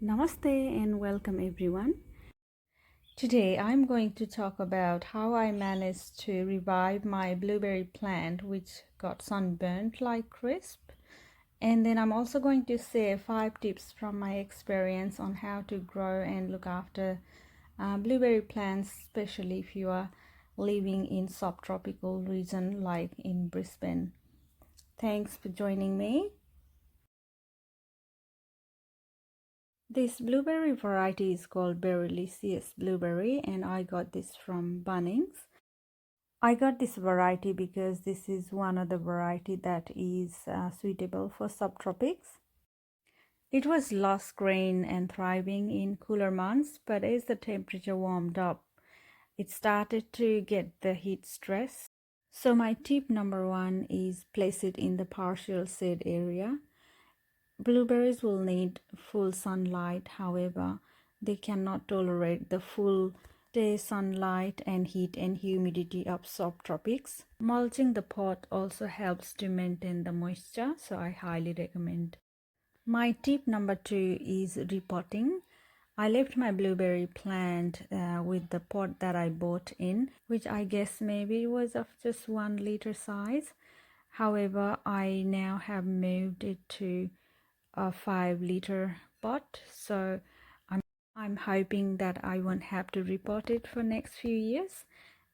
Namaste and welcome everyone. Today I'm going to talk about how I managed to revive my blueberry plant which got sunburnt like crisp. And then I'm also going to share 5 tips from my experience on how to grow and look after blueberry plants, especially if you are living in subtropical region like in Brisbane. Thanks for joining me. This blueberry variety is called Berylicious blueberry and I got this from Bunnings. I got this variety because this is one of the variety that is suitable for subtropics. It was lush green and thriving in cooler months, but as the temperature warmed up, it started to get the heat stress. So my tip number 1 is place it in the partial shade area. Blueberries will need full sunlight, however, they cannot tolerate the full day sunlight and heat and humidity of subtropics. Mulching the pot also helps to maintain the moisture, so I highly recommend. My tip number 2 is repotting. I left my blueberry plant with the pot that I bought in, which I guess maybe was of just 1 liter size. However, I now have moved it to a 5-liter pot, so I'm hoping that I won't have to repot it for next few years.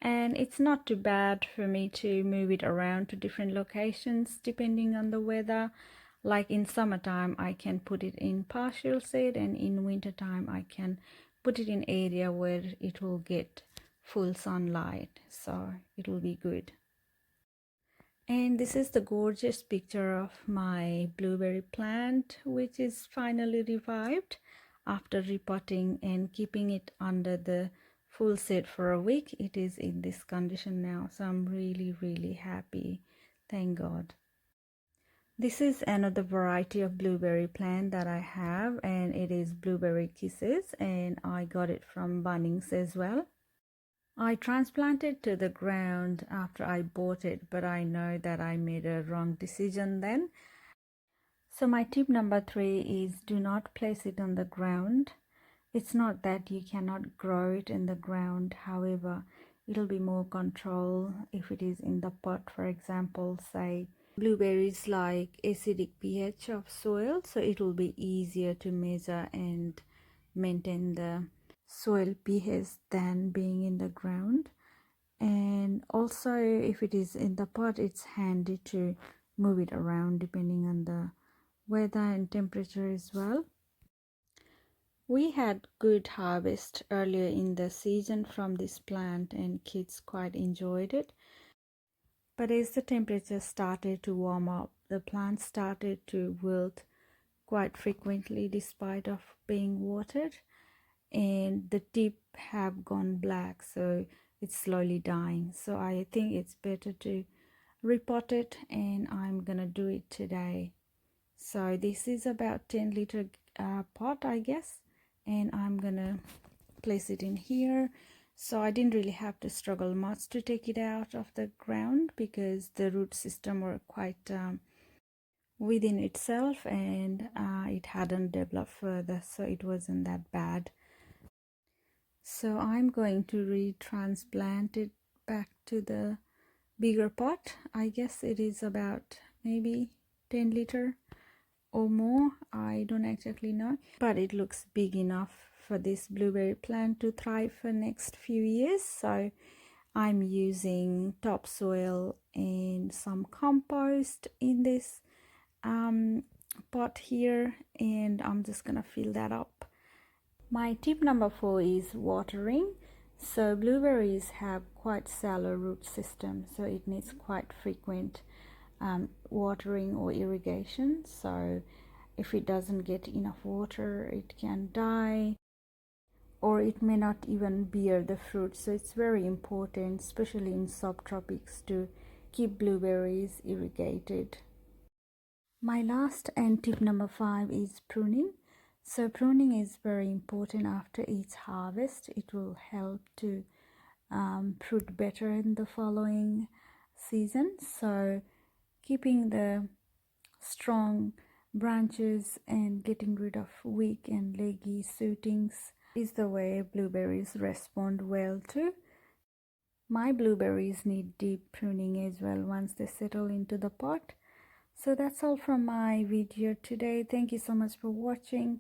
And it's not too bad for me to move it around to different locations depending on the weather. Like in summertime I can put it in partial shade, and in wintertime I can put it in area where it will get full sunlight, so it will be good. And this is the gorgeous picture of my blueberry plant, which is finally revived after repotting and keeping it under the full shade for a week. It is in this condition now, so I'm really happy. Thank God. This is another variety of blueberry plant that I have, and it is Blueberry Kisses, and I got it from Bunnings as well. I transplanted to the ground after I bought it, but I know that I made a wrong decision then. So my tip number 3 is do not place it on the ground. It's not that you cannot grow it in the ground, however, it'll be more control if it is in the pot. For example, say blueberries like acidic pH of soil, so it will be easier to measure and maintain the soil pH than being in the ground. And also if it is in the pot, it's handy to move it around depending on the weather and temperature as well. We had good harvest earlier in the season from this plant and kids quite enjoyed it. But as the temperature started to warm up, the plant started to wilt quite frequently despite of being watered, and the tip have gone black, so it's slowly dying. So I think it's better to repot it, and I'm gonna do it today. So this is about 10-liter pot, I guess, and I'm gonna place it in here. So I didn't really have to struggle much to take it out of the ground because the root system were quite within itself, and it hadn't developed further, so it wasn't that bad. So I'm going to retransplant it back to the bigger pot. I guess it is about maybe 10-liter or more. I don't exactly know, but it looks big enough for this blueberry plant to thrive for next few years. So I'm using topsoil and some compost in this pot here, and I'm just gonna fill that up. My tip number 4 is watering. So blueberries have quite shallow root system, so it needs quite frequent watering or irrigation. So if it doesn't get enough water, it can die, or it may not even bear the fruit. So it's very important, especially in subtropics, to keep blueberries irrigated. My last and tip number 5 is pruning. So pruning is very important after each harvest. It will help to fruit better in the following season. So keeping the strong branches and getting rid of weak and leggy shootings is the way blueberries respond well to. My blueberries need deep pruning as well once they settle into the pot. So that's all from my video today. Thank you so much for watching.